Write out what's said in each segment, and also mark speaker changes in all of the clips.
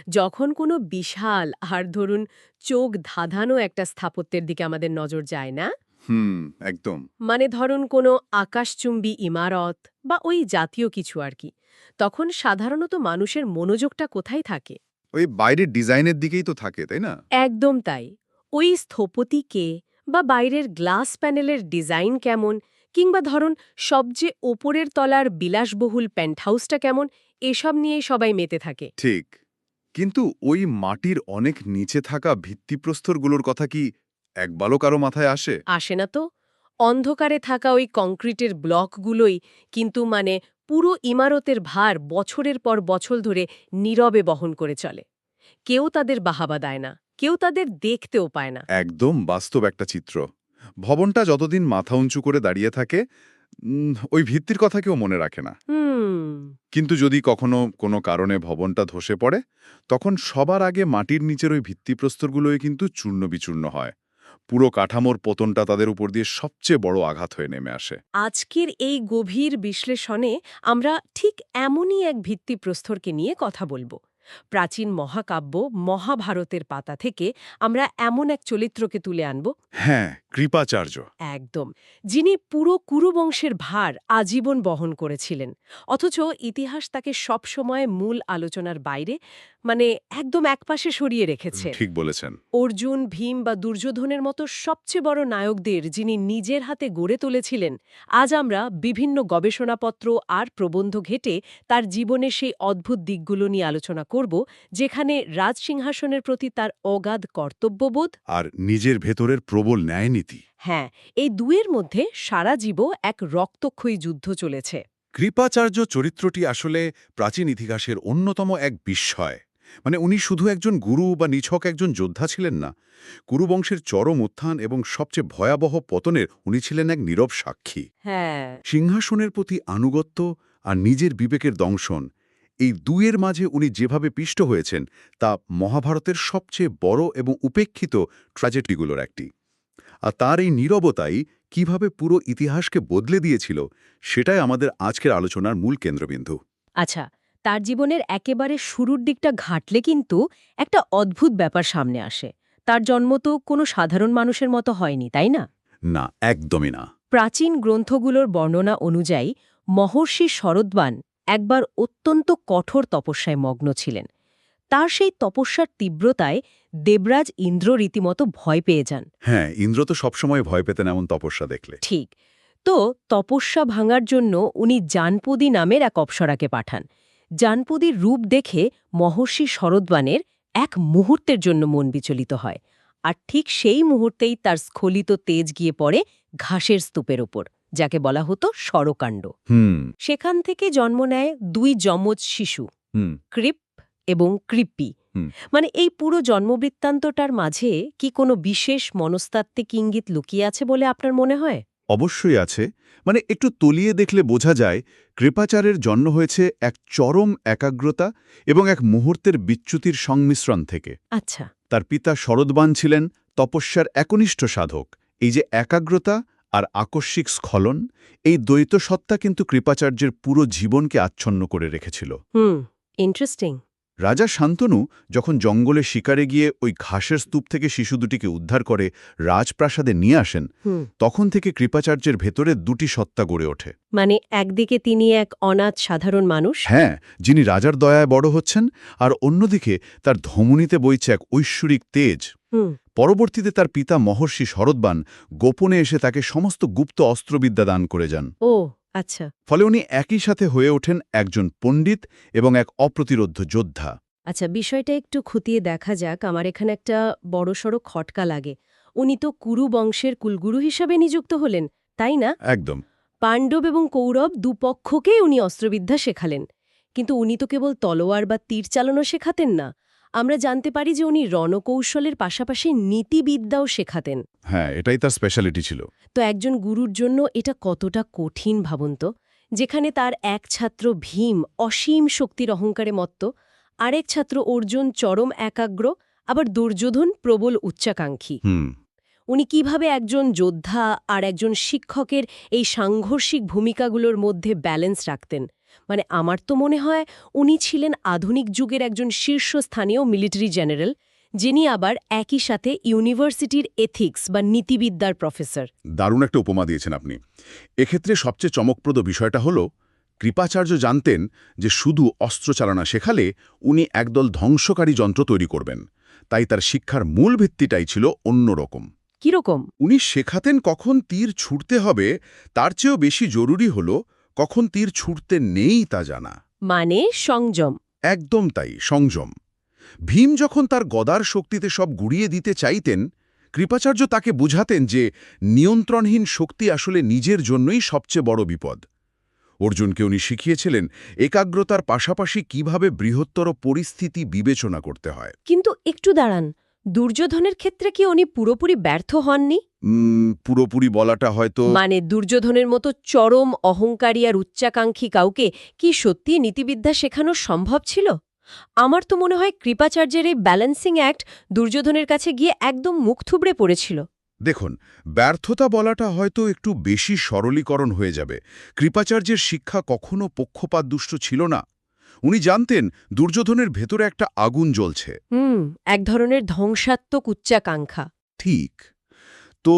Speaker 1: যখন কোনো বিশাল আর ধরুন চোখ ধাঁধানো একটা স্থাপত্যের দিকে আমাদের নজর যায় না,
Speaker 2: হুম, একদম।
Speaker 1: মানে ধরুন কোনো আকাশচুম্বী ইমারত বা ওই জাতীয় কিছু আর কি, তখন সাধারণত মানুষের মনোযোগটা কোথায় থাকে?
Speaker 2: ওই বাইরের ডিজাইনের দিকেই তো থাকে, তাই না?
Speaker 1: একদম তাই। ওই স্থপতি কে, বা বাইরের গ্লাস প্যানেলের ডিজাইন কেমন, কিংবা ধরুন সবচেয়ে ওপরের তলার বিলাসবহুল পেন্টহাউসটা কেমন, এসব নিয়েই সবাই মেতে থাকে।
Speaker 2: ঠিক। কিন্তু ওই মাটির অনেক নিচে থাকা ভিত্তিপ্রস্তরগুলোর কথা কি একবারও কারো মাথায় আসে?
Speaker 1: আসে না তো। অন্ধকারে থাকা ওই কংক্রিটের ব্লকগুলোই কিন্তু মানে পুরো ইমারতের ভার বছরের পর বছর ধরে নীরবে বহন করে চলে। কেউ তাদের বাহাবা দেয় না, কেউ তাদের দেখতেও পায় না।
Speaker 2: একদম বাস্তব একটা চিত্র। ভবনটা যতদিন মাথা উঁচু করে দাঁড়িয়ে থাকে, ওই ভিত্তির কথা কেউ মনে রাখে না।
Speaker 1: হুম।
Speaker 2: কিন্তু যদি কখনো কোনো কারণে ভবনটা ধসে পড়ে, তখন সবার আগে মাটির নিচের ওই ভিত্তিপ্রস্তরগুলোই কিন্তু চূর্ণ-বিচূর্ণ হয়। পুরো কাঠামোর পতনটা তাদের উপর দিয়ে সবচেয়ে বড় আঘাত হয়ে নেমে আসে।
Speaker 1: আজকের এই গভীর বিশ্লেষণে আমরা ঠিক এমনই এক ভিত্তিপ্রস্তরকে নিয়ে কথা বলবো। প্রাচীন মহাকাব্য মহাভারতের পাতা থেকে আমরা এমন এক চরিত্রকে তুলে আনব,
Speaker 2: হ্যাঁ, কৃপাচার্য।
Speaker 1: একদম, যিনি পুরো কুরু বংশের ভার আজীবন বহন করেছিলেন, অথচ ইতিহাস তাকে সবসময় মূল আলোচনার বাইরে, মানে একদম একপাশে সরিয়ে রেখেছে।
Speaker 2: ঠিক বলেছেন।
Speaker 1: অর্জুন, ভীম বা দুর্যোধনের মতো সবচেয়ে বড় নায়কদের যিনি নিজের হাতে গড়ে তুলেছিলেন, আজ আমরা বিভিন্ন গবেষণাপত্র আর প্রবন্ধ ঘেঁটে তার জীবনের সেই অদ্ভুত দিকগুলো নিয়ে আলোচনা করব, যেখানে রাজসিংহাসনের প্রতি তার অগাধ কর্তব্যবোধ,
Speaker 2: আর নিজের ভেতরের প্রবল ন্যায়নীতি।
Speaker 1: হ্যাঁ, এই দুয়ের মধ্যে সারা জীব এক রক্তক্ষয়ী যুদ্ধ চলেছে।
Speaker 2: কৃপাচার্য চরিত্রটি আসলে প্রাচীন ইতিহাসের অন্যতম এক বিস্ময়। মানে উনি শুধু একজন গুরু বা নিছক একজন যোদ্ধা ছিলেন না। কুরুবংশের চরম উত্থান এবং সবচেয়ে ভয়াবহ পতনের উনি ছিলেন এক নীরব সাক্ষী।
Speaker 1: হ্যাঁ।
Speaker 2: সিংহাসনের প্রতি আনুগত্য আর নিজের বিবেকের দংশন, এই দুয়ের মাঝে উনি যেভাবে পিষ্ট হয়েছেন, তা মহাভারতের সবচেয়ে বড় এবং উপেক্ষিত ট্র্যাজেডিগুলোর একটি। আর তার এই নীরবতাই কিভাবে পুরো ইতিহাসকে বদলে দিয়েছিল, সেটাই আমাদের আজকের আলোচনার মূল কেন্দ্রবিন্দু।
Speaker 1: আচ্ছা, তার জীবনের একেবারে শুরুর দিকটা ঘাটলে কিন্তু একটা অদ্ভুত ব্যাপার সামনে আসে। তার জন্ম তো কোনো সাধারণ মানুষের মতো হয়নি, তাই না?
Speaker 2: না, একদমই না।
Speaker 1: প্রাচীন গ্রন্থগুলোর বর্ণনা অনুযায়ী মহর্ষি শরদ্বান একবার অত্যন্ত কঠোর তপস্যায় মগ্ন ছিলেন। তার সেই তপস্যার তীব্রতায় দেবরাজ ইন্দ্র রীতিমতো ভয় পেয়ে যান।
Speaker 2: হ্যাঁ, ইন্দ্র তো সবসময় ভয় পেতেন এমন তপস্যা দেখলে।
Speaker 1: ঠিক। তো তপস্যা ভাঙার জন্য উনি জানপদী নামের এক অপ্সরাকে পাঠান। জানপদীর রূপ দেখে মহর্ষি শরদ্বানের এক মুহূর্তের জন্য মন বিচলিত হয়। আর ঠিক সেই মুহূর্তেই তার স্খলিত তেজ গিয়ে পড়ে ঘাসের স্তূপের ওপর, যাকে বলা হতো সরকাণ্ড।
Speaker 2: হুম।
Speaker 1: সেখান থেকে জন্ম নেয় দুই যমজ শিশু,
Speaker 2: হুম।
Speaker 1: কৃপ এবং কৃপি।
Speaker 2: হুম।
Speaker 1: মানে এই পুরো জন্মবৃত্তান্তটার মাঝে কি কোনো বিশেষ মনস্তাত্ত্বিক ইঙ্গিত লুকিয়ে আছে বলে আপনার মনে হয়?
Speaker 2: অবশ্যই আছে। মানে একটু তলিয়ে দেখলে বোঝা যায়, কৃপাচারের জন্ম হয়েছে এক চরম একাগ্রতা এবং এক মুহূর্তের বিচ্যুতির সংমিশ্রণ থেকে।
Speaker 1: আচ্ছা।
Speaker 2: তার পিতা শরদ্বান ছিলেন তপস্যার একনিষ্ঠ সাধক। এই যে একাগ্রতা আর আকস্মিক স্খলন, এই দ্বৈত সত্তা কিন্তু কৃপাচার্যের পুরো জীবনকে আচ্ছন্ন করে রেখেছিল।
Speaker 1: ইন্টারেস্টিং।
Speaker 2: রাজা শান্তনু যখন জঙ্গলে শিকারে গিয়ে ওই ঘাসের স্তূপ থেকে শিশু দুটিকে উদ্ধার করে রাজপ্রাসাদে নিয়ে আসেন, তখন থেকে কৃপাচার্যের ভেতরে দুটি সত্তা গড়ে ওঠে।
Speaker 1: মানে একদিকে তিনি এক অনাথ সাধারণ মানুষ,
Speaker 2: হ্যাঁ, যিনি রাজার দয়ায় বড় হচ্ছেন, আর অন্যদিকে তার ধমনীতে বইছে এক ঐশ্বরিক তেজ। পরবর্তীতে তার পিতা মহর্ষি শরদ্বান গোপনে এসে তাকে সমস্ত গুপ্ত অস্ত্রবিদ্যা দান করে যান।
Speaker 1: ও আচ্ছা।
Speaker 2: ফলে উনি একই সাথে হয়ে ওঠেন একজন পণ্ডিত এবং এক অপ্রতিরোধ্য যোদ্ধা।
Speaker 1: আচ্ছা, বিষয়টা একটু খুঁটিয়ে দেখা যাক। আমার এখানে একটা বড়সড় খটকা লাগে। উনি তো কুরু বংশের কুলগুরু হিসাবে নিযুক্ত হলেন, তাই না?
Speaker 2: একদম।
Speaker 1: পাণ্ডব এবং কৌরব দুপক্ষকেই উনি অস্ত্রবিদ্যা শেখালেন। কিন্তু উনি তো কেবল তলোয়ার বা তীর চালানো শেখাতেন না। আমরা জানতে পারি যে উনি রণকৌশলের পাশাপাশি নীতিবিদ্যাও শেখাতেন।
Speaker 2: হ্যাঁ, এটাই তার স্পেশালিটি ছিল।
Speaker 1: তো একজন গুরুর জন্য এটা কতটা কঠিন ভাবুন তো, যেখানে তার এক ছাত্র ভীম অসীম শক্তির অহংকারে মত্ত, আরেক ছাত্র অর্জুন চরম একাগ্র, আবার দুর্যোধন প্রবল উচ্চাকাঙ্ক্ষী। উনি কিভাবে একজন যোদ্ধা আর একজন শিক্ষকের এই সাংঘর্ষিক ভূমিকাগুলোর মধ্যে ব্যালেন্স রাখতেন? মানে আমার তো মনে হয় উনি ছিলেন আধুনিক যুগের একজন শীর্ষস্থানীয় মিলিটারি জেনারেল, যিনি আবার একই সাথে ইউনিভার্সিটির এথিক্স বা নীতিবিদ্যার প্রফেসর।
Speaker 2: দারুণ একটা উপমা দিয়েছেন আপনি। এক্ষেত্রে সবচেয়ে চমকপ্রদ বিষয়টা হলো কৃপাচার্য জানতেন যে শুধু অস্ত্রচালনা শেখালে উনি একদল ধ্বংসকারী যন্ত্র তৈরি করবেন। তাই তার শিক্ষার মূল ভিত্তিটাই ছিল অন্যরকম।
Speaker 1: কিরকম?
Speaker 2: উনি শেখাতেন কখন তীর ছুটতে হবে, তার চেয়েও বেশি জরুরি হল কখন তীর ছুটতে নেই তা জানা।
Speaker 1: মানে সংযম।
Speaker 2: একদম তাই, সংযম। ভীম যখন তার গদার শক্তিতে সব গুড়িয়ে দিতে চাইতেন, কৃপাচার্য তাকে বুঝাতেন যে নিয়ন্ত্রণহীন শক্তি আসলে নিজের জন্যই সবচেয়ে বড় বিপদ। অর্জুনকে উনি শিখিয়েছিলেন একাগ্রতার পাশাপাশি কিভাবে বৃহত্তর পরিস্থিতি বিবেচনা করতে হয়।
Speaker 1: কিন্তু একটু দাঁড়ান, দুর্যোধনের ক্ষেত্রে কি উনি পুরোপুরি ব্যর্থ হননি?
Speaker 2: পুরোপুরি বলাটা হয়তো।
Speaker 1: মানে দুর্যোধনের মতো চরম অহংকারী আর উচ্চাকাঙ্ক্ষী কাউকে কি সত্যি নীতিবিদ্যা শেখানো সম্ভব ছিল? আমার তো মনে হয় কৃপাচার্যের এই ব্যালেন্সিং অ্যাক্ট দুর্যোধনের কাছে গিয়ে একদম মুখ থুবড়ে পড়েছিল।
Speaker 2: দেখুন, ব্যর্থতা বলাটা হয়তো একটু বেশি সরলীকরণ হয়ে যাবে। কৃপাচার্যের শিক্ষা কখনো পক্ষপাতদুষ্ট ছিল না। উনি জানতেন দুর্যোধনের ভেতরে একটা আগুন জ্বলছে।
Speaker 1: এক ধরনের ধ্বংসাত্মক উচ্চাকাঙ্ক্ষা।
Speaker 2: ঠিক। তো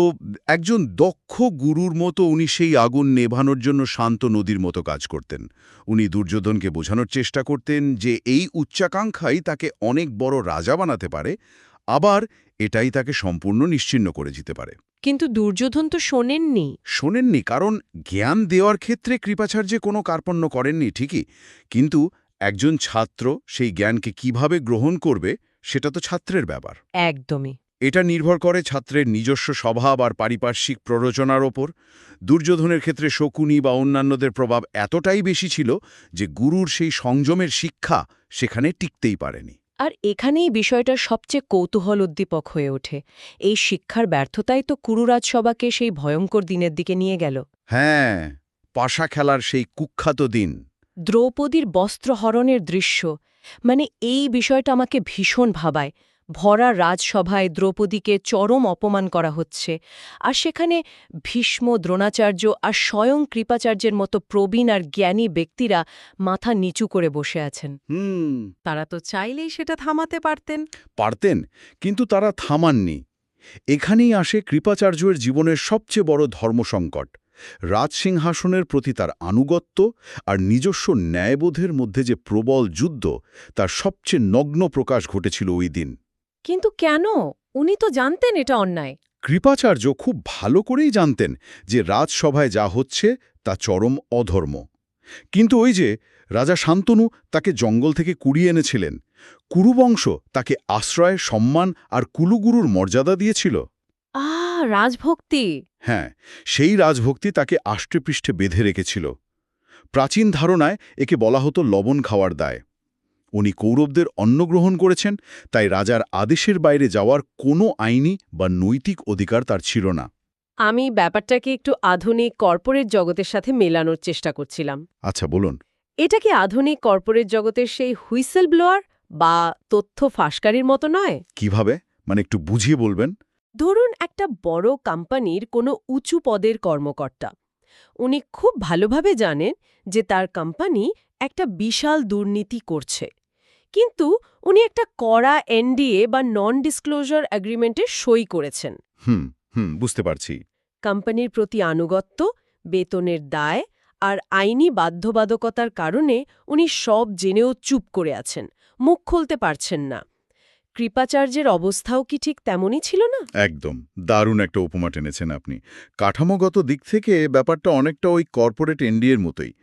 Speaker 2: একজন দক্ষ গুরুর মতো উনি সেই আগুন নেভানোর জন্য শান্ত নদীর মতো কাজ করতেন। উনি দুর্যোধনকে বোঝানোর চেষ্টা করতেন যে এই উচ্চাকাঙ্ক্ষাই তাকে অনেক বড় রাজা বানাতে পারে, আবার এটাই তাকে সম্পূর্ণ নিশ্চিহ্ন করে দিতে পারে।
Speaker 1: কিন্তু দুর্যোধন তো শোনেননি।
Speaker 2: শোনেননি, কারণ জ্ঞান দেওয়ার ক্ষেত্রে কৃপাচার্য কোনো কার্পণ্য করেননি ঠিকই, কিন্তু একজন ছাত্র সেই জ্ঞানকে কিভাবে গ্রহণ করবে সেটা তো ছাত্রের ব্যাপার।
Speaker 1: একদমই।
Speaker 2: এটা নির্ভর করে ছাত্রের নিজস্ব স্বভাব আর পারিপার্শ্বিক প্ররোচনার ওপর। দুর্যোধনের ক্ষেত্রে শকুনি বা অন্যান্যদের প্রভাব এতটাই বেশি ছিল যে গুরুর সেই সংযমের শিক্ষা সেখানে টিকতেই পারেনি।
Speaker 1: আর এখানেই বিষয়টা সবচেয়ে কৌতূহল উদ্দীপক হয়ে ওঠে। এই শিক্ষার ব্যর্থতাই তো কুরুরাজসভাকে সেই ভয়ঙ্কর দিনের দিকে নিয়ে গেল।
Speaker 2: হ্যাঁ, পাশা খেলার সেই কুখ্যাত দিন।
Speaker 1: দ্রৌপদীর বস্ত্রহরণের দৃশ্য, মানে এই বিষয়টা আমাকে ভীষণ ভাবায়। ভরা রাজসভায় দ্রৌপদীকে চরম অপমান করা হচ্ছে, আর সেখানে ভীষ্ম, দ্রোণাচার্য আর স্বয়ং কৃপাচার্যের মতো প্রবীণ আর জ্ঞানী ব্যক্তিরা মাথা নিচু করে বসে আছেন। তারা তো চাইলেই সেটা থামাতে পারতেন।
Speaker 2: পারতেন, কিন্তু তারা থামাননি। এখানেই আসে কৃপাচার্যের জীবনের সবচেয়ে বড় ধর্মসংকট। রাজসিংহাসনের প্রতি তার আনুগত্য আর নিজস্ব ন্যায়বোধের মধ্যে যে প্রবল যুদ্ধ, তার সবচেয়ে নগ্ন প্রকাশ ঘটেছিল ওই দিন।
Speaker 1: কিন্তু কেন? উনি তো জানতেন এটা অন্যায়।
Speaker 2: কৃপাচার্য খুব ভালো করেই জানতেন যে রাজসভায় যা হচ্ছে তা চরম অধর্ম। কিন্তু ওই যে রাজা শান্তনু তাকে জঙ্গল থেকে কুড়িয়ে এনেছিলেন, কুরুবংশ তাকে আশ্রয়, সম্মান আর কুলুগুরুর মর্যাদা দিয়েছিল।
Speaker 1: রাজভক্তি।
Speaker 2: হ্যাঁ, সেই রাজভক্তি তাকে আষ্টেপৃষ্ঠে বেঁধে রেখেছিল। প্রাচীন ধারণায় একে বলা হতো লবণ খাওয়ার দায়। উনি কৌরবদের অন্ন গ্রহণ করেছেন, তাই রাজার আদেশের বাইরে যাওয়ার কোনো আইনি বা নৈতিক অধিকার তার ছিল না।
Speaker 1: আমি ব্যাপারটাকে একটু আধুনিক কর্পোরেট জগতের সাথে মেলানোর চেষ্টা করছিলাম।
Speaker 2: আচ্ছা, বলুন।
Speaker 1: এটা কি আধুনিক কর্পোরেট জগতের সেই হুইসেল ব্লোয়ার বা তথ্য ফাঁসকারীর মতো নয়?
Speaker 2: কিভাবে? মানে একটু বুঝিয়ে বলবেন।
Speaker 1: ধরুন একটা বড় কোম্পানির কোনো উঁচু পদের কর্মকর্তা। উনি খুব ভালোভাবে জানেন যে তার কোম্পানি একটা বিশাল দুর্নীতি করছে, কিন্তু উনি একটা কড়া এনডিএ বা নন ডিসক্লোজার এগ্রিমেন্টে সই করেছেন।
Speaker 2: বুঝতে পারছি।
Speaker 1: কোম্পানির প্রতি আনুগত্য, বেতনের দায় আর আইনি বাধ্যবাধকতার কারণে উনি সব জেনেও চুপ করে আছেন, মুখ খুলতে পারছেন না। কৃপাচার্যের অবস্থাও কি ঠিক তেমনই ছিল না?
Speaker 2: একদম দারুণ একটা উপমা টেনেছেন আপনি। কাঠামোগত দিক থেকে ব্যাপারটা অনেকটা ওই কর্পোরেট এনডিএর মতোই।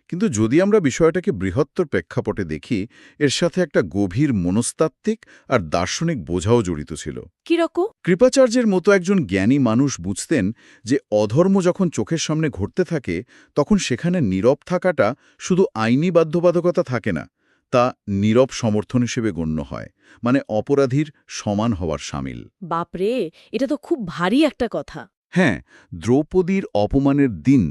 Speaker 2: কিন্তু যদি আমরা বিষয়টাকে বৃহত্তর প্রেক্ষাপটে দেখি, এর সাথে একটা গভীর মনস্তাত্ত্বিক আর দার্শনিক বোঝাও জড়িত ছিল।
Speaker 1: কিরকম?
Speaker 2: কৃপাচার্যের মতো একজন জ্ঞানী মানুষ বুঝতেন যে অধর্ম যখন চোখের সামনে ঘটতে থাকে, তখন সেখানে নীরব থাকাটা শুধু আইনি বাধ্যবাধকতা থাকে না, তা নীরব সমর্থন হিসেবে গণ্য হয়, মানে অপরাধীর সমান হওয়ার শামিল।
Speaker 1: বাপরে, এটা তো খুব ভারী একটা কথা।
Speaker 2: হ্যাঁ, দ্রৌপদীর অপমানের দিন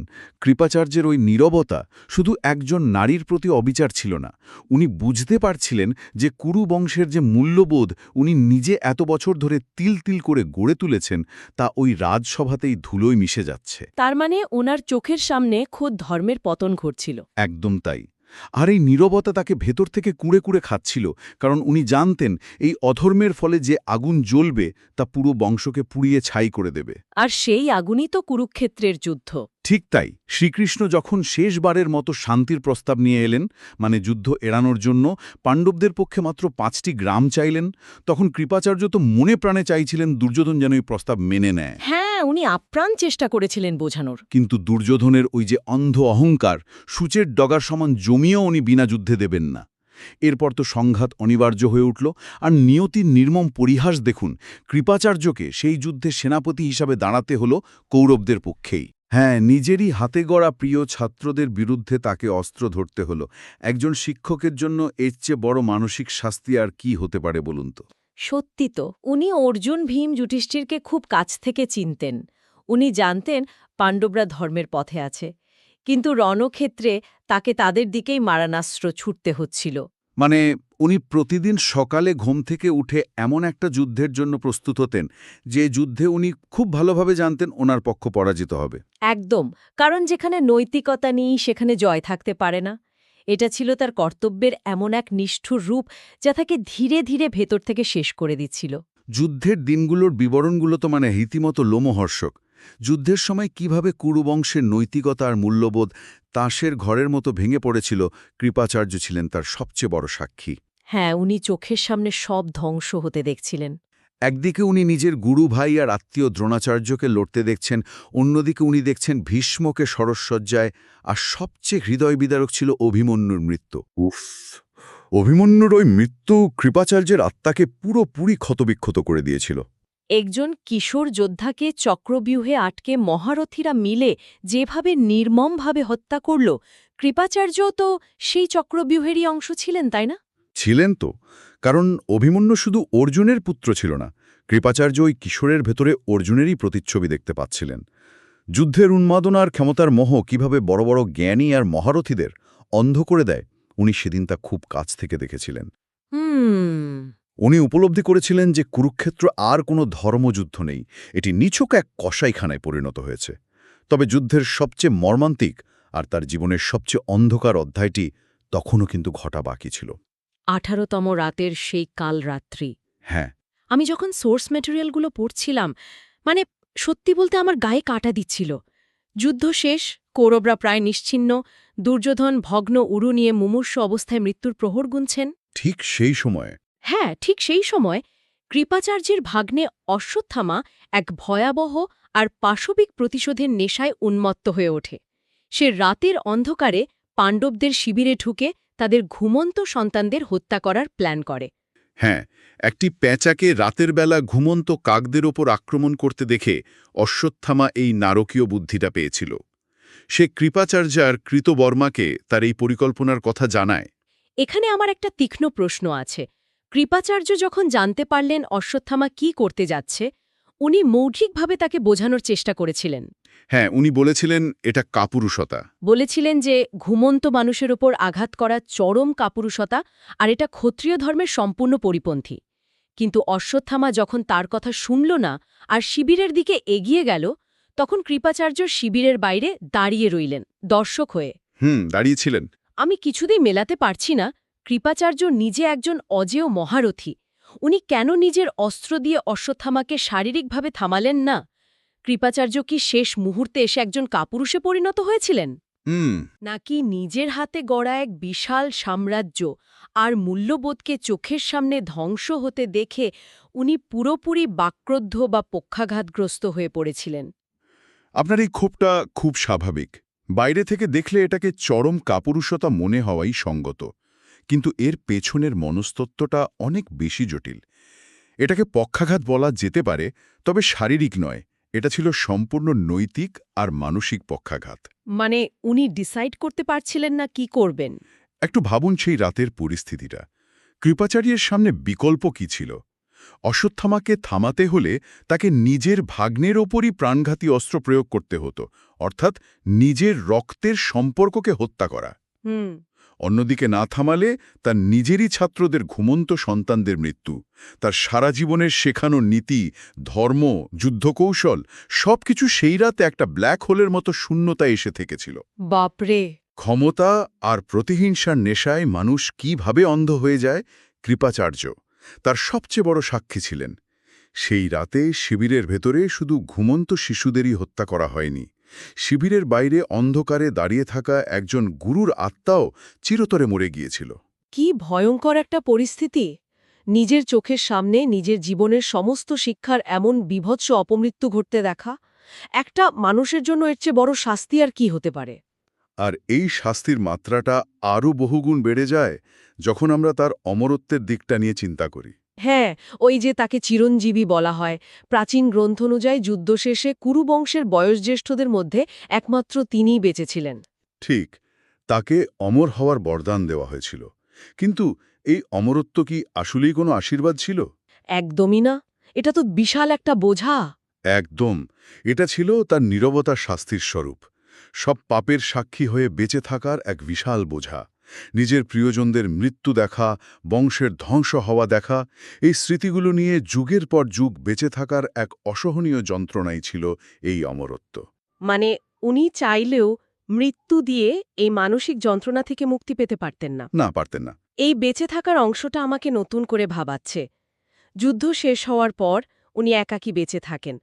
Speaker 2: কৃপাচার্যের ওই নীরবতা শুধু একজন নারীর প্রতি অবিচার ছিল না। উনি বুঝতে পারছিলেন যে কুরু বংশের যে মূল্যবোধ উনি নিজে এত বছর ধরে তিল তিল করে গড়ে তুলেছেন, তা ওই রাজসভাতেই ধুলোয় মিশে যাচ্ছে।
Speaker 1: তার মানে ওনার চোখের সামনে খোদ ধর্মের পতন ঘটছিল।
Speaker 2: একদম তাই। আর এই নীরবতা তাকে ভেতর থেকে কুঁড়ে কুঁড়ে খাচ্ছিল, কারণ উনি জানতেন এই অধর্মের ফলে যে আগুন জ্বলবে তা পুরো বংশকে পুড়িয়ে ছাই করে দেবে।
Speaker 1: আর সেই আগুনই তো কুরুক্ষেত্রের যুদ্ধ।
Speaker 2: ঠিক তাই, শ্রীকৃষ্ণ যখন শেষবারের মতো শান্তির প্রস্তাব নিয়ে এলেন, মানে যুদ্ধ এড়ানোর জন্য পাণ্ডবদের পক্ষে মাত্র 5টি গ্রাম চাইলেন, তখন কৃপাচার্য তো মনে প্রাণে চাইছিলেন দুর্যোধন যেন এই প্রস্তাব মেনে নেয়।
Speaker 1: হ্যাঁ, উনি আপ্রাণ চেষ্টা করেছিলেন বোঝানোর।
Speaker 2: কিন্তু দুর্যোধনের ওই যে অন্ধ অহংকার, সূচের ডগার সমান জমিও উনি বিনা যুদ্ধে দেবেন না। এরপর তো সংঘাত অনিবার্য হয়ে উঠল, আর নিয়তির নির্মম পরিহাস দেখুন, কৃপাচার্যকে সেই যুদ্ধে সেনাপতি হিসাবে দাঁড়াতে হল কৌরবদের পক্ষেই। হ্যাঁ, নিজেরই হাতে গড়া প্রিয় ছাত্রদের বিরুদ্ধে তাকে অস্ত্র ধরতে হল। একজন শিক্ষকের জন্য এর চেয়ে বড় মানসিক শাস্তি আর কি হতে পারে বলুন তো।
Speaker 1: সত্যি তো, উনি অর্জুন, ভীম, যুধিষ্ঠিরকে খুব কাছ থেকে চিনতেন। উনি জানতেন পাণ্ডবরা ধর্মের পথে আছে, কিন্তু রণক্ষেত্রে তাকে তাদের দিকেই মারণাস্ত্র ছুটতে হচ্ছিল।
Speaker 2: মানে উনি প্রতিদিন সকালে ঘুম থেকে উঠে এমন একটা যুদ্ধের জন্য প্রস্তুত হতেন যে যুদ্ধে উনি খুব ভালোভাবে জানতেন ওনার পক্ষ পরাজিত হবে।
Speaker 1: একদম, কারণ যেখানে নৈতিকতা নেই সেখানে জয় থাকতে পারে না। এটা ছিল তার কর্তব্যের এমন এক নিষ্ঠুর রূপ যা তাকে ধীরে ধীরে ভেতর থেকে শেষ করে দিচ্ছিল।
Speaker 2: যুদ্ধের দিনগুলোর বিবরণগুলো তো মানে রীতিমতো লোমহর্ষক। যুদ্ধের সময় কিভাবে কুরুবংশের নৈতিকতা আর মূল্যবোধ তাসের ঘরের মতো ভেঙে পড়েছিল, কৃপাচার্য ছিলেন তার সবচেয়ে বড় সাক্ষী।
Speaker 1: হ্যাঁ, উনি চোখের সামনে সব ধ্বংস হতে দেখছিলেন।
Speaker 2: একদিকে উনি নিজের গুরু ভাই আর আত্মীয় দ্রোণাচার্যকে লড়তে দেখছেন, অন্যদিকে উনি দেখছেন ভীষ্মকে সরসজ্জায়, আর সবচেয়ে হৃদয় বিদারক ছিল অভিমন্যুর মৃত্যু। উফ, অভিমন্যুর ওই মৃত্যু কৃপাচার্যের আত্মাকে পুরোপুরি ক্ষতবিক্ষত করে দিয়েছিল।
Speaker 1: একজন কিশোর যোদ্ধাকে চক্রব্যূহে আটকে মহারথীরা মিলে যেভাবে নির্মমভাবে হত্যা করল, কৃপাচার্য তো সেই চক্রব্যূহেরই অংশ ছিলেন, তাই না?
Speaker 2: ছিলেন তো, কারণ অভিমন্যু শুধু অর্জুনের পুত্র ছিল না, কৃপাচার্য ওই কিশোরের ভেতরে অর্জুনেরই প্রতিচ্ছবি দেখতে পাচ্ছিলেন। যুদ্ধের উন্মাদনার ক্ষমতার মোহ কিভাবে বড় বড় জ্ঞানী আর মহারথীদের অন্ধ করে দেয়, উনি সেদিন তা খুব কাছ থেকে দেখেছিলেন। উনি উপলব্ধি করেছিলেন যে কুরুক্ষেত্র আর কোনো ধর্মযুদ্ধ নেই, এটি নিছক এক কসাইখানায় পরিণত হয়েছে। তবে যুদ্ধের সবচেয়ে মর্মান্তিক আর তার জীবনের সবচেয়ে অন্ধকার অধ্যায়টি তখনও কিন্তু ঘটা বাকি ছিল।
Speaker 1: 18তম রাতের সেই কাল রাত্রি।
Speaker 2: হ্যাঁ,
Speaker 1: আমি যখন সোর্স ম্যাটেরিয়ালগুলো পড়ছিলাম, মানে সত্যি বলতে আমার গায়ে কাঁটা দিচ্ছিল। যুদ্ধ শেষ, কৌরবরা প্রায় নিশ্চিহ্ন, দুর্যোধন ভগ্ন উরু নিয়ে মুমূর্ষু অবস্থায় মৃত্যুর প্রহর গুনছেন।
Speaker 2: ঠিক সেই সময়ে
Speaker 1: হ্যাঁ, ঠিক সেই সময় কৃপাচার্যের ভাগ্নে অশ্বত্থামা এক ভয়াবহ আর পাশবিক প্রতিশোধের নেশায় উন্মত্ত হয়ে ওঠে। সে রাতের অন্ধকারে পাণ্ডবদের শিবিরে ঢুকে তাদের ঘুমন্ত সন্তানদের হত্যা করার প্ল্যান করে।
Speaker 2: হ্যাঁ, একটি প্যাঁচাকে রাতের বেলা ঘুমন্ত কাকদের ওপর আক্রমণ করতে দেখে অশ্বত্থামা এই নারকীয় বুদ্ধিটা পেয়েছিল। সে কৃপাচার্যার কৃতবর্মাকে তার এই পরিকল্পনার কথা জানায়।
Speaker 1: এখানে আমার একটা তীক্ষ্ণ প্রশ্ন আছে। কৃপাচার্য যখন জানতে পারলেন অশ্বত্থামা কি করতে যাচ্ছে, উনি মৌখিকভাবে তাকে বোঝানোর চেষ্টা করেছিলেন।
Speaker 2: হ্যাঁ, উনি বলেছিলেন এটা কাপুরুষতা।
Speaker 1: বলেছিলেন যে ঘুমন্ত মানুষের ওপর আঘাত করা চরম কাপুরুষতা, আর এটা ক্ষত্রিয় ধর্মের সম্পূর্ণ পরিপন্থী। কিন্তু অশ্বত্থামা যখন তার কথা শুনল না আর শিবিরের দিকে এগিয়ে গেল, তখন কৃপাচার্য শিবিরের বাইরে দাঁড়িয়ে রইলেন, দর্শক হয়ে।
Speaker 2: দাঁড়িয়েছিলেন।
Speaker 1: আমি কিছুতেই মেলাতে পারছি না, কৃপাচার্য নিজে একজন অজেয় মহারথী, উনি কেন নিজের অস্ত্র দিয়ে অশ্বত্থামাকে শারীরিকভাবে থামালেন না? কৃপাচার্য কি শেষ মুহূর্তে এসে একজন কাপুরুষে পরিণত হয়েছিলেন, নাকি নিজের হাতে গড়া এক বিশাল সাম্রাজ্য আর মূল্যবোধকে চোখের সামনে ধ্বংস হতে দেখে উনি পুরোপুরি বাক্রুদ্ধ বা পক্ষাঘাতগ্রস্ত হয়ে পড়েছিলেন?
Speaker 2: আপনার এই ক্ষোভটা খুব স্বাভাবিক। বাইরে থেকে দেখলে এটাকে চরম কাপুরুষতা মনে হওয়াই সঙ্গত, কিন্তু এর পেছনের মনস্তত্ত্বটা অনেক বেশি জটিল। এটাকে পক্ষাঘাত বলা যেতে পারে, তবে শারীরিক নয়, এটা ছিল সম্পূর্ণ নৈতিক আর মানসিক পক্ষাঘাত।
Speaker 1: মানে উনি ডিসাইড করতে পারছিলেন না কি করবেন।
Speaker 2: একটু ভাবুন সেই রাতের পরিস্থিতিটা। কৃপাচার্যের সামনে বিকল্প কি ছিল? অশ্বত্থামাকে থামাতে হলে তাকে নিজের ভাগ্নের ওপরই প্রাণঘাতী অস্ত্র প্রয়োগ করতে হতো, অর্থাৎ নিজের রক্তের সম্পর্ককে হত্যা করা। অন্যদিকে না থামালে তার নিজেরই ছাত্রদের ঘুমন্ত সন্তানদের মৃত্যু, তার সারা জীবনের শেখানো নীতি, ধর্ম, যুদ্ধকৌশল সবকিছু সেই রাতে একটা ব্ল্যাক হোলের মতো শূন্যতা এসে থেকেছিল।
Speaker 1: বাপরে,
Speaker 2: ক্ষমতা আর প্রতিহিংসার নেশায় মানুষ কিভাবে অন্ধ হয়ে যায়, কৃপাচার্য তার সবচেয়ে বড় সাক্ষী ছিলেন। সেই রাতে শিবিরের ভেতরে শুধু ঘুমন্ত শিশুদেরই হত্যা করা হয়নি, শিবিরের বাইরে অন্ধকারে দাঁড়িয়ে থাকা একজন গুরুর আত্মাও চিরতরে মরে গিয়েছিল।
Speaker 1: কি ভয়ঙ্কর একটা পরিস্থিতি! নিজের চোখের সামনে নিজের জীবনের সমস্ত শিক্ষার এমন বীভৎস অপমৃত্যু ঘটতে দেখা, একটা মানুষের জন্য এর চেয়ে বড় শাস্তি আর কি হতে পারে?
Speaker 2: আর এই শাস্তির মাত্রাটা আরও বহুগুণ বেড়ে যায় যখন আমরা তার অমরত্বের দিকটা নিয়ে চিন্তা করি।
Speaker 1: হ্যাঁ, ওই যে তাকে চিরঞ্জীবী বলা হয়। প্রাচীন গ্রন্থ অনুযায়ী যুদ্ধ শেষে কুরু বংশের বয়োজ্যেষ্ঠদের মধ্যে একমাত্র তিনিই বেঁচেছিলেন।
Speaker 2: ঠিক, তাকে অমর হওয়ার বরদান দেওয়া হয়েছিল। কিন্তু এই অমরত্ব কি আসলেই কোনো আশীর্বাদ ছিল?
Speaker 1: একদমই না। এটা তো বিশাল একটা বোঝা।
Speaker 2: একদম। এটা ছিল তার নীরবতার শাস্তির স্বরূপ। সব পাপের সাক্ষী হয়ে বেঁচে থাকার এক বিশাল বোঝা। নিজের প্রিয়জনদের মৃত্যু দেখা, বংশের ধ্বংস হওয়া দেখা, এই স্মৃতিগুলো নিয়ে যুগের পর যুগ বেঁচে থাকার এক অসহনীয় যন্ত্রণাই ছিল এই অমরত্ব।
Speaker 1: মানে উনি চাইলেও মৃত্যু দিয়ে এই মানসিক যন্ত্রণা থেকে মুক্তি পেতে পারতেন না।
Speaker 2: না, পারতেন না।
Speaker 1: এই বেঁচে থাকার অংশটা আমাকে নতুন করে ভাবাচ্ছে। যুদ্ধ শেষ হওয়ার পর উনি একাকী বেঁচে থাকেন।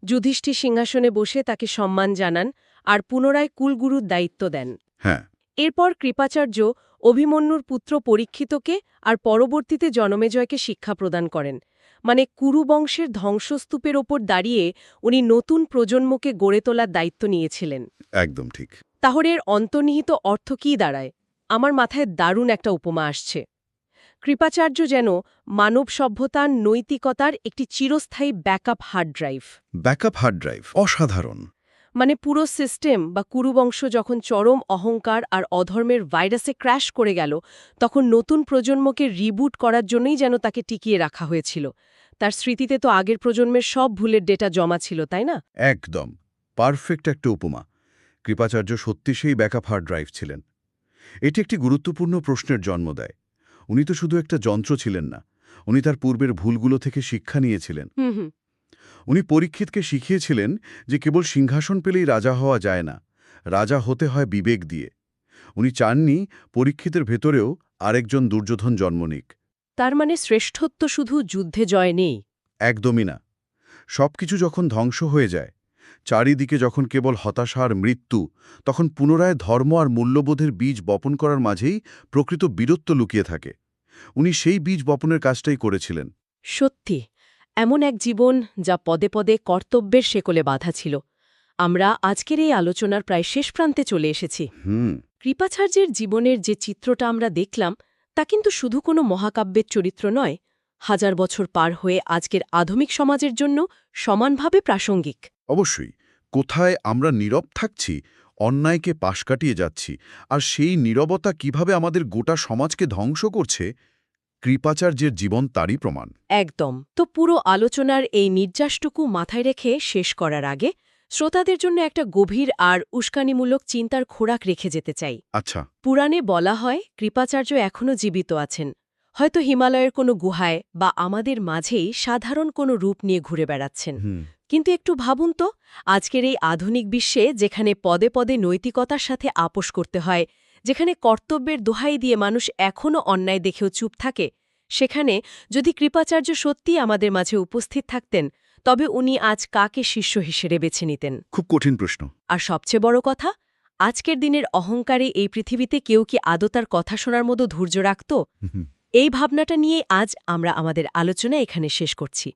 Speaker 1: যুধিষ্ঠির সিংহাসনে বসে তাকে সম্মান জানান আর পুনরায় কুলগুরুর দায়িত্ব দেন।
Speaker 2: হ্যাঁ,
Speaker 1: এরপর কৃপাচার্য অভিমন্যুর পুত্র পরীক্ষিতকে আর পরবর্তীতে জনমেজয়কে শিক্ষা প্রদান করেন। মানে কুরু বংশের ধ্বংসস্তূপের ওপর দাঁড়িয়ে উনি নতুন প্রজন্মকে গড়ে তোলার দায়িত্ব নিয়েছিলেন।
Speaker 2: একদম ঠিক।
Speaker 1: তাহলে এর অন্তর্নিহিত অর্থ কী দাঁড়ায়? আমার মাথায় দারুণ একটা উপমা আসছে। কৃপাচার্য যেন মানব সভ্যতার নৈতিকতার একটি চিরস্থায়ী backup hard drive.
Speaker 2: Backup hard drive অসাধারণ।
Speaker 1: মানে পুরো সিস্টেম বা কুরুবংশ যখন চরম অহংকার আর অধর্মের ভাইরাসে ক্র্যাশ করে গেল, তখন নতুন প্রজন্মকে রিবুট করার জন্যই যেন তাকে টিকিয়ে রাখা হয়েছিল। তার স্মৃতিতে তো আগের প্রজন্মের সব ভুলের ডেটা জমা ছিল, তাই না?
Speaker 2: একদম পারফেক্ট একটা উপমা। কৃপাচার্য সত্যি সেই ব্যাকআপ হার্ড ড্রাইভ ছিলেন। এটি একটি গুরুত্বপূর্ণ প্রশ্নের জন্ম দেয়। উনি তো শুধু একটা যন্ত্র ছিলেন না, উনি তার পূর্বের ভুলগুলো থেকে শিক্ষা নিয়েছিলেন।
Speaker 1: হুম।
Speaker 2: উনি পরীক্ষিতকে শিখিয়েছিলেন যে কেবল সিংহাসন পেলেই রাজা হওয়া যায় না, রাজা হতে হয় বিবেক দিয়ে। উনি চাননি পরীক্ষিতের ভেতরেও আরেকজন দুর্যোধন জন্ম নিক।
Speaker 1: তার মানে শ্রেষ্ঠত্ব শুধু যুদ্ধে জয় নেই।
Speaker 2: একদমই না। সবকিছু যখন ধ্বংস হয়ে যায়, চারিদিকে যখন কেবল হতাশা আর মৃত্যু, তখন পুনরায় ধর্ম আর মূল্যবোধের বীজ বপন করার মাঝেই প্রকৃত বীরত্ব লুকিয়ে থাকে। উনি সেই বীজ বপনের কাজটাই করেছিলেন।
Speaker 1: সত্যি, এমন এক জীবন যা পদে পদে কর্তব্যের শেকলে বাঁধা ছিল। আমরা আজকের এই আলোচনার প্রায় শেষ প্রান্তে চলে এসেছি। কৃপাচার্যের জীবনের যে চিত্রটা আমরা দেখলাম, তা কিন্তু শুধু কোনো মহাকাব্যের চরিত্র নয়, হাজার বছর পার হয়ে আজকের আধুনিক সমাজের জন্য সমানভাবে প্রাসঙ্গিক।
Speaker 2: অবশ্যই। কোথায় আমরা নীরব থাকছি, অন্যায়কে পাশ কাটিয়ে যাচ্ছি, আর সেই নীরবতা কিভাবে আমাদের গোটা সমাজকে ধ্বংস করছে, কৃপাচার্যের জীবন তারই প্রমাণ।
Speaker 1: একদম। তো পুরো আলোচনার এই নির্যাসটুকু মাথায় রেখে শেষ করার আগে শ্রোতাদের জন্য একটা গভীর আর উস্কানিমূলক চিন্তার খোরাক রেখে যেতে চাই।
Speaker 2: আচ্ছা।
Speaker 1: পুরাণে বলা হয় কৃপাচার্য এখনও জীবিত আছেন, হয়তো হিমালয়ের কোনো গুহায় বা আমাদের মাঝেই সাধারণ কোনো রূপ নিয়ে ঘুরে বেড়াচ্ছেন। কিন্তু একটু ভাবুন তো, আজকের এই আধুনিক বিশ্বে যেখানে পদে পদে নৈতিকতার সাথে আপোস করতে হয়, যেখানে কর্তব্যের দোহাই দিয়ে মানুষ এখনও অন্যায় দেখেও চুপ থাকে, সেখানে যদি কৃপাচার্য সত্যিই আমাদের মাঝে উপস্থিত থাকতেন, তবে উনি আজ কাকে শিষ্য হিসেবে বেছে নিতেন?
Speaker 2: খুব কঠিন প্রশ্ন।
Speaker 1: আর সবচেয়ে বড় কথা, আজকের দিনের অহংকারে এই পৃথিবীতে কেউ কি আদৌ তার কথা শোনার মতো ধৈর্য রাখত? এই ভাবনাটা নিয়ে আজ আমরা আমাদের আলোচনা এখানে শেষ করছি।